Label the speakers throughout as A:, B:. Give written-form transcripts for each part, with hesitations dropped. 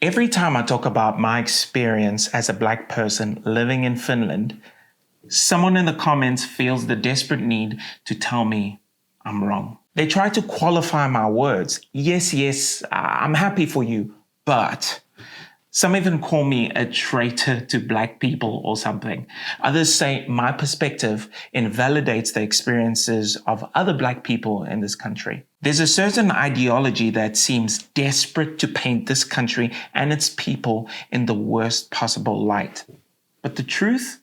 A: Every time I talk about my experience as a Black person living in Finland, someone in the comments feels the desperate need to tell me I'm wrong. They try to qualify my words. Yes, I'm happy for you, but some even call me a traitor to Black people or something. Others say my perspective invalidates the experiences of other Black people in this country. There's a certain ideology that seems desperate to paint this country and its people in the worst possible light. But the truth?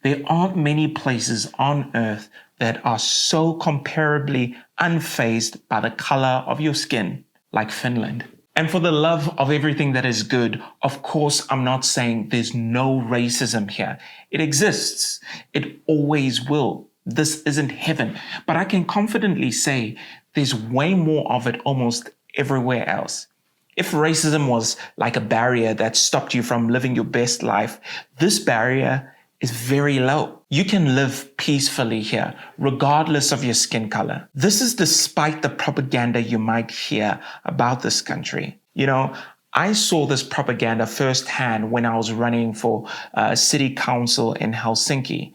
A: There aren't many places on earth that are so comparably unfazed by the color of your skin like Finland. And for the love of everything that is good, of course, I'm not saying there's no racism here. It exists. It always will. This isn't heaven. But I can confidently say there's way more of it almost everywhere else. If racism was like a barrier that stopped you from living your best life, this barrier is very low. You can live peacefully here, regardless of your skin color. This is despite the propaganda you might hear about this country. You know, I saw this propaganda firsthand when I was running for city council in Helsinki.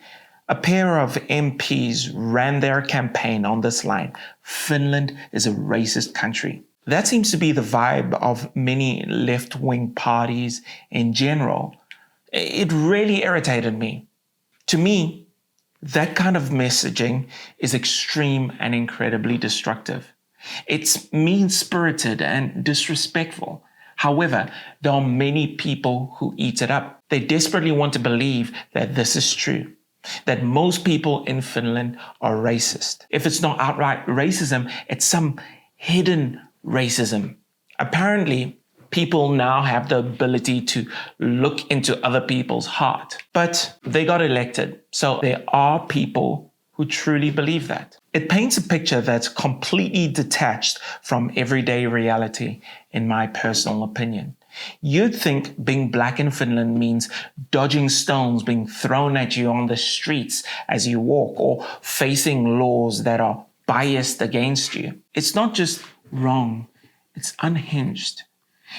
A: A pair of MPs ran their campaign on this line: Finland is a racist country. That seems to be the vibe of many left-wing parties in general. It really irritated me. To me, that kind of messaging is extreme and incredibly destructive. It's mean-spirited and disrespectful. However, there are many people who eat it up. They desperately want to believe that this is true, that most people in Finland are racist. If it's not outright racism, it's some hidden racism. Apparently, people now have the ability to look into other people's heart. But they got elected, so there are people who truly believe that. It paints a picture that's completely detached from everyday reality, in my personal opinion. You'd think being Black in Finland means dodging stones being thrown at you on the streets as you walk, or facing laws that are biased against you. It's not just wrong, it's unhinged.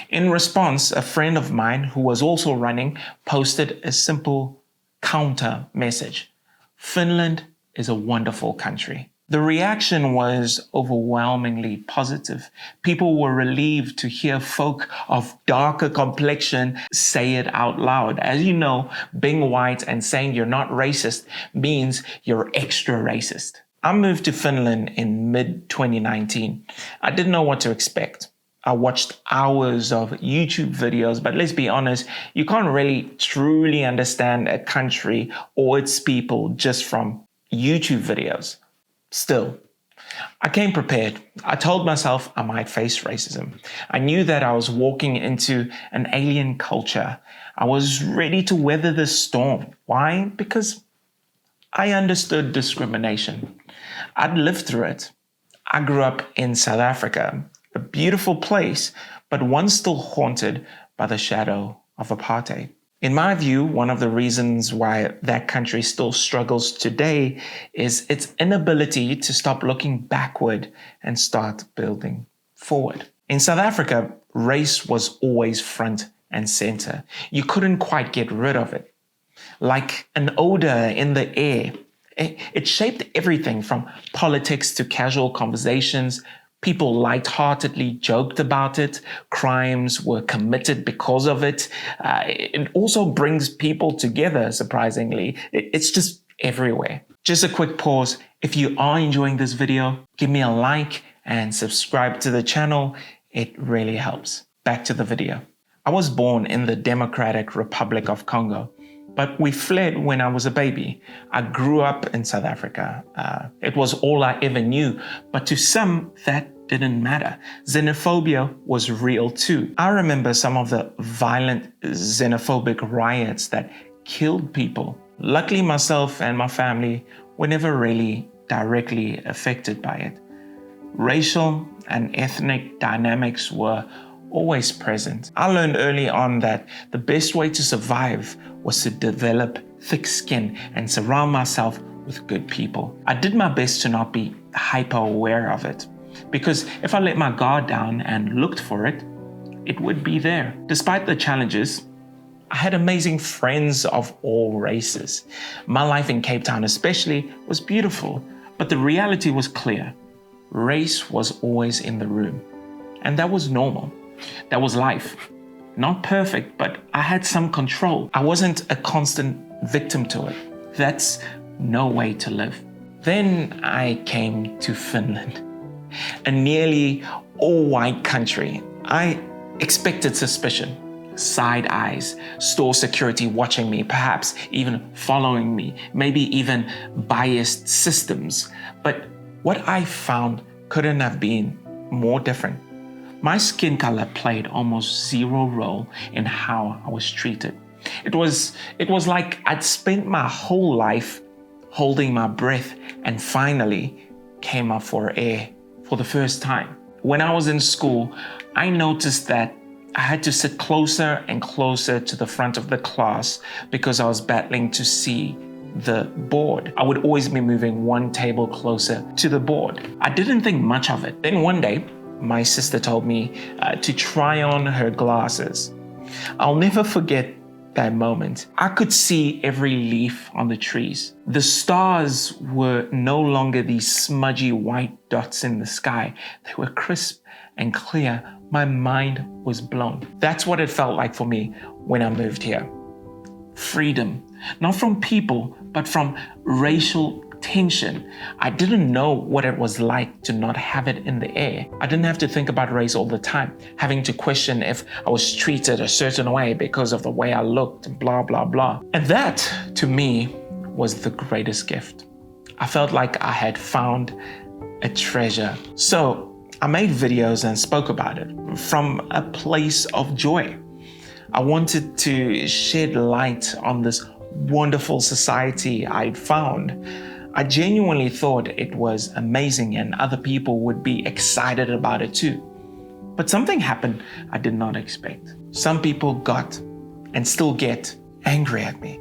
A: In response, a friend of mine who was also running posted a simple counter message: Finland is a wonderful country. The reaction was overwhelmingly positive. People were relieved to hear folk of darker complexion say it out loud. As you know, being white and saying you're not racist means you're extra racist. I moved to Finland in mid-2019. I didn't know what to expect. I watched hours of YouTube videos, but let's be honest, you can't really truly understand a country or its people just from YouTube videos. Still, I came prepared. I told myself I might face racism. I knew that I was walking into an alien culture. I was ready to weather the storm. Why? Because I understood discrimination. I'd lived through it. I grew up in South Africa, a beautiful place, but one still haunted by the shadow of apartheid. In my view, one of the reasons why that country still struggles today is its inability to stop looking backward and start building forward. In South Africa, race was always front and center. You couldn't quite get rid of it. Like an odor in the air, it shaped everything from politics to casual conversations. People lightheartedly joked about it. Crimes were committed because of it. It also brings people together, surprisingly. It's just everywhere. Just a quick pause. If you are enjoying this video, give me a like and subscribe to the channel. It really helps. Back to the video. I was born in the Democratic Republic of Congo, but we fled when I was a baby. I grew up in South Africa. It was all I ever knew, but to some, that didn't matter. Xenophobia was real too. I remember some of the violent xenophobic riots that killed people. Luckily, myself and my family were never really directly affected by it. Racial and ethnic dynamics were always present. I learned early on that the best way to survive was to develop thick skin and surround myself with good people. I did my best to not be hyper aware of it, because if I let my guard down and looked for it, it would be there. Despite the challenges, I had amazing friends of all races. My life in Cape Town especially was beautiful, but the reality was clear. Race was always in the room. And that was normal. That was life. Not perfect, but I had some control. I wasn't a constant victim to it. That's no way to live. Then I came to Finland, a nearly all-white country. I expected suspicion, side eyes, store security watching me, perhaps even following me, maybe even biased systems. But what I found couldn't have been more different. My skin color played almost zero role in how I was treated. It was like I'd spent my whole life holding my breath and finally came up for air for the first time. When I was in school, I noticed that I had to sit closer and closer to the front of the class because I was battling to see the board. I would always be moving one table closer to the board. I didn't think much of it. Then one day, my sister told me to try on her glasses. I'll never forget that moment. I could see every leaf on the trees. The stars were no longer these smudgy white dots in the sky. They were crisp and clear. My mind was blown. That's what it felt like for me when I moved here. Freedom, not from people, but from racial tension. I didn't know what it was like to not have it in the air. I didn't have to think about race all the time, having to question if I was treated a certain way because of the way I looked, blah, blah, blah. And that, to me, was the greatest gift. I felt like I had found a treasure. So I made videos and spoke about it from a place of joy. I wanted to shed light on this wonderful society I'd found. I genuinely thought it was amazing and other people would be excited about it too. But something happened I did not expect. Some people got and still get angry at me.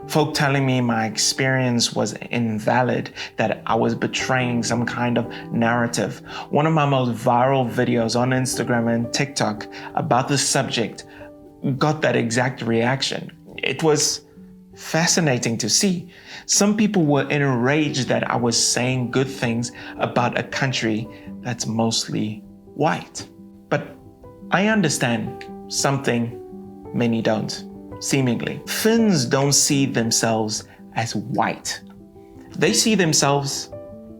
A: Folk telling me my experience was invalid, that I was betraying some kind of narrative. One of my most viral videos on Instagram and TikTok about this subject got that exact reaction. It was fascinating to see. Some people were enraged that I was saying good things about a country that's mostly white. But I understand something many don't, seemingly. Finns don't see themselves as white. They see themselves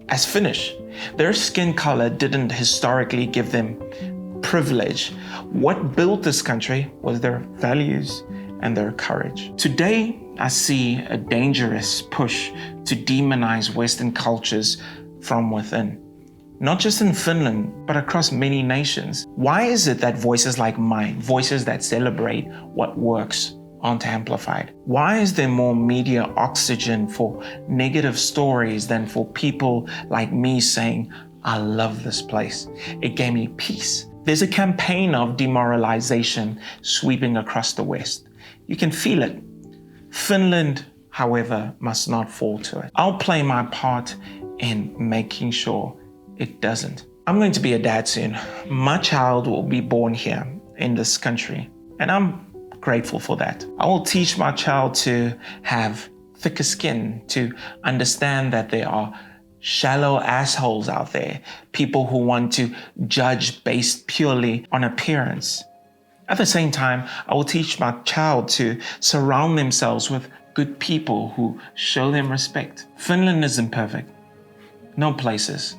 A: as Finnish. Their skin color didn't historically give them privilege. What built this country was their values and their courage. Today, I see a dangerous push to demonize Western cultures from within. Not just in Finland, but across many nations. Why is it that voices like mine, voices that celebrate what works, aren't amplified? Why is there more media oxygen for negative stories than for people like me saying, I love this place. It gave me peace. There's a campaign of demoralization sweeping across the West. You can feel it. Finland, however, must not fall to it. I'll play my part in making sure it doesn't. I'm going to be a dad soon. My child will be born here in this country, and I'm grateful for that. I will teach my child to have thicker skin, to understand that there are shallow assholes out there, people who want to judge based purely on appearance. At the same time, I will teach my child to surround themselves with good people who show them respect. Finland isn't perfect. No places.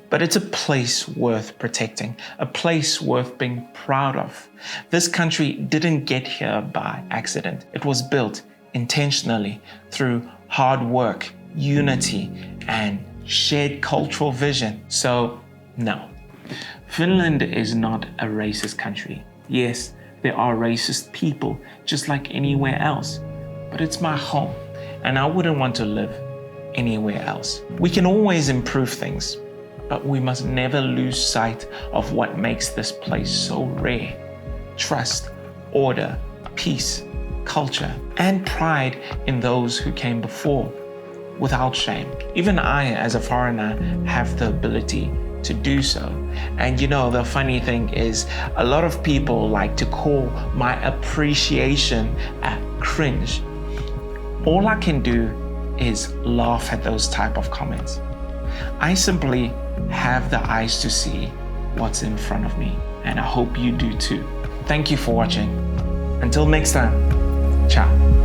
A: But it's a place worth protecting, a place worth being proud of. This country didn't get here by accident. It was built intentionally through hard work, unity, and shared cultural vision. So, no, Finland is not a racist country. Yes, there are racist people, just like anywhere else, but it's my home, and I wouldn't want to live anywhere else. We can always improve things, but we must never lose sight of what makes this place so rare. Trust, order, peace, culture, and pride in those who came before, without shame. Even I, as a foreigner, have the ability to do so. And the funny thing is, a lot of people like to call my appreciation a cringe. All I can do is laugh at those type of comments. I simply have the eyes to see what's in front of me, and I hope you do too. Thank you for watching. Until next time, ciao.